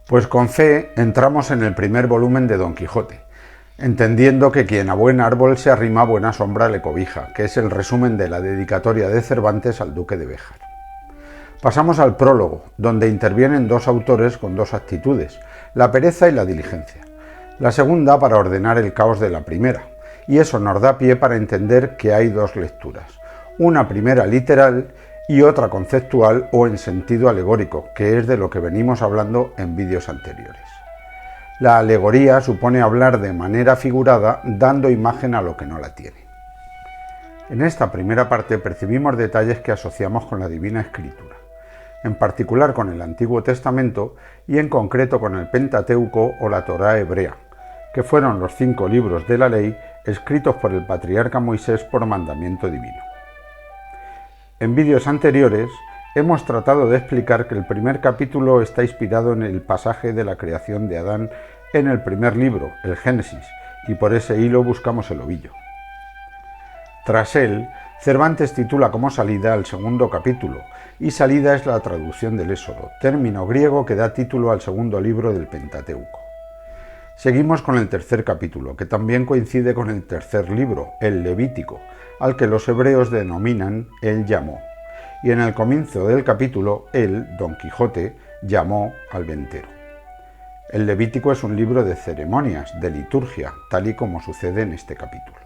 Pues con fe entramos en el primer volumen de Don Quijote, entendiendo que quien a buen árbol se arrima, buena sombra le cobija, que es el resumen de la dedicatoria de Cervantes al duque de Béjar. Pasamos al prólogo, donde intervienen dos autores con dos actitudes, la pereza y la diligencia. La segunda para ordenar el caos de la primera, y eso nos da pie para entender que hay dos lecturas, una primera literal y otra conceptual o en sentido alegórico, que es de lo que venimos hablando en vídeos anteriores. La alegoría supone hablar de manera figurada, dando imagen a lo que no la tiene. En esta primera parte percibimos detalles que asociamos con la Divina Escritura, en particular con el Antiguo Testamento y en concreto con el Pentateuco o la Torá hebrea, que fueron los 5 libros de la ley escritos por el patriarca Moisés por mandamiento divino. En vídeos anteriores hemos tratado de explicar que el primer capítulo está inspirado en el pasaje de la creación de Adán en el primer libro, el Génesis, y por ese hilo buscamos el ovillo. Tras él, Cervantes titula como salida al segundo capítulo, y salida es la traducción del Éxodo, término griego que da título al segundo libro del Pentateuco. Seguimos con el tercer capítulo, que también coincide con el tercer libro, el Levítico, al que los hebreos denominan el llamó, y en el comienzo del capítulo, él, Don Quijote, llamó al ventero. El Levítico es un libro de ceremonias, de liturgia, tal y como sucede en este capítulo.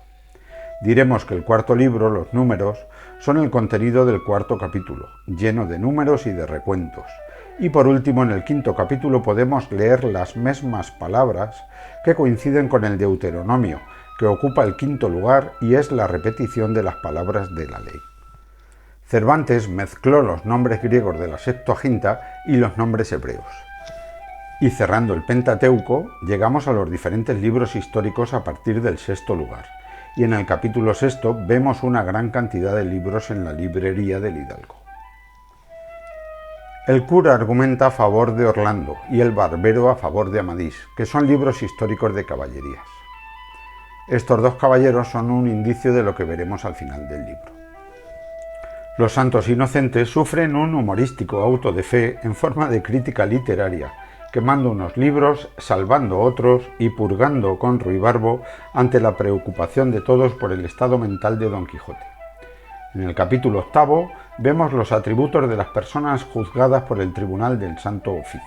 Diremos que el cuarto libro, los números, son el contenido del cuarto capítulo, lleno de números y de recuentos. Y por último, en el quinto capítulo podemos leer las mismas palabras que coinciden con el Deuteronomio, que ocupa el quinto lugar y es la repetición de las palabras de la ley. Cervantes mezcló los nombres griegos de la Septuaginta y los nombres hebreos. Y cerrando el Pentateuco, llegamos a los diferentes libros históricos a partir del sexto lugar. Y en el capítulo sexto vemos una gran cantidad de libros en la librería del hidalgo. El cura argumenta a favor de Orlando y el barbero a favor de Amadís, que son libros históricos de caballerías. Estos dos caballeros son un indicio de lo que veremos al final del libro. Los santos inocentes sufren un humorístico auto de fe en forma de crítica literaria, quemando unos libros, salvando otros y purgando con ruibarbo ante la preocupación de todos por el estado mental de Don Quijote. En el capítulo octavo vemos los atributos de las personas juzgadas por el Tribunal del Santo Oficio.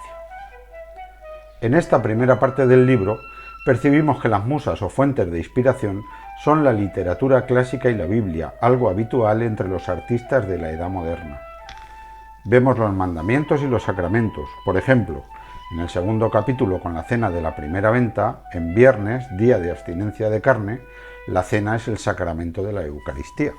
En esta primera parte del libro percibimos que las musas o fuentes de inspiración son la literatura clásica y la Biblia, algo habitual entre los artistas de la Edad Moderna. Vemos los mandamientos y los sacramentos, por ejemplo, en el segundo capítulo con la cena de la primera venta, en viernes, día de abstinencia de carne, la cena es el sacramento de la Eucaristía.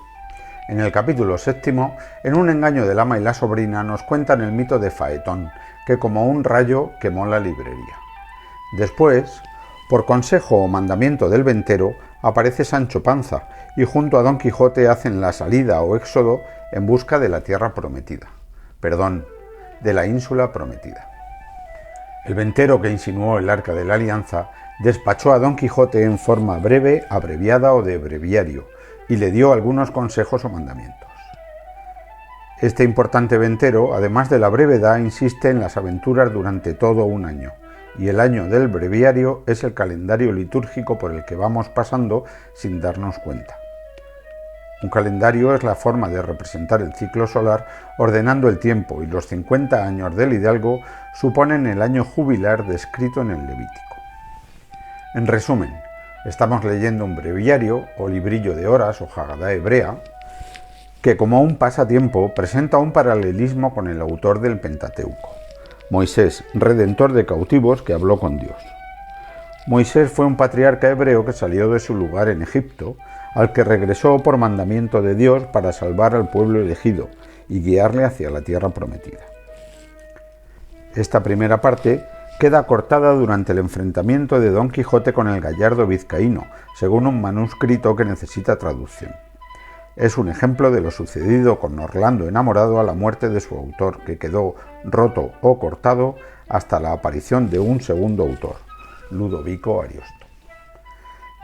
En el capítulo séptimo, en un engaño del ama y la sobrina, nos cuentan el mito de Faetón, que como un rayo quemó la librería. Después, por consejo o mandamiento del ventero, aparece Sancho Panza y junto a Don Quijote hacen la salida o éxodo en busca de la tierra prometida. De la ínsula prometida. El ventero que insinuó el arca de la alianza despachó a Don Quijote en forma breve, abreviada o de breviario y le dio algunos consejos o mandamientos. Este importante ventero, además de la brevedad, insiste en las aventuras durante todo un año, y el año del breviario es el calendario litúrgico por el que vamos pasando sin darnos cuenta. Un calendario es la forma de representar el ciclo solar ordenando el tiempo, y los 50 años del hidalgo suponen el año jubilar descrito en el Levítico. En resumen, estamos leyendo un breviario o librillo de horas o Hagadá hebrea que como un pasatiempo presenta un paralelismo con el autor del Pentateuco, Moisés, redentor de cautivos que habló con Dios. Moisés fue un patriarca hebreo que salió de su lugar en Egipto, al que regresó por mandamiento de Dios para salvar al pueblo elegido y guiarle hacia la tierra prometida. Esta primera parte queda cortada durante el enfrentamiento de Don Quijote con el gallardo vizcaíno, según un manuscrito que necesita traducción. Es un ejemplo de lo sucedido con Orlando enamorado a la muerte de su autor, que quedó roto o cortado hasta la aparición de un segundo autor, Ludovico Ariosto.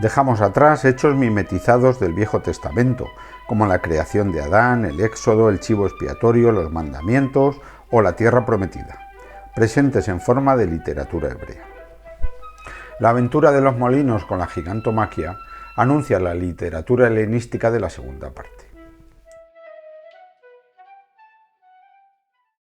Dejamos atrás hechos mimetizados del Viejo Testamento, como la creación de Adán, el Éxodo, el chivo expiatorio, los mandamientos o la tierra prometida, presentes en forma de literatura hebrea. La aventura de los molinos con la gigantomaquia anuncia la literatura helenística de la segunda parte.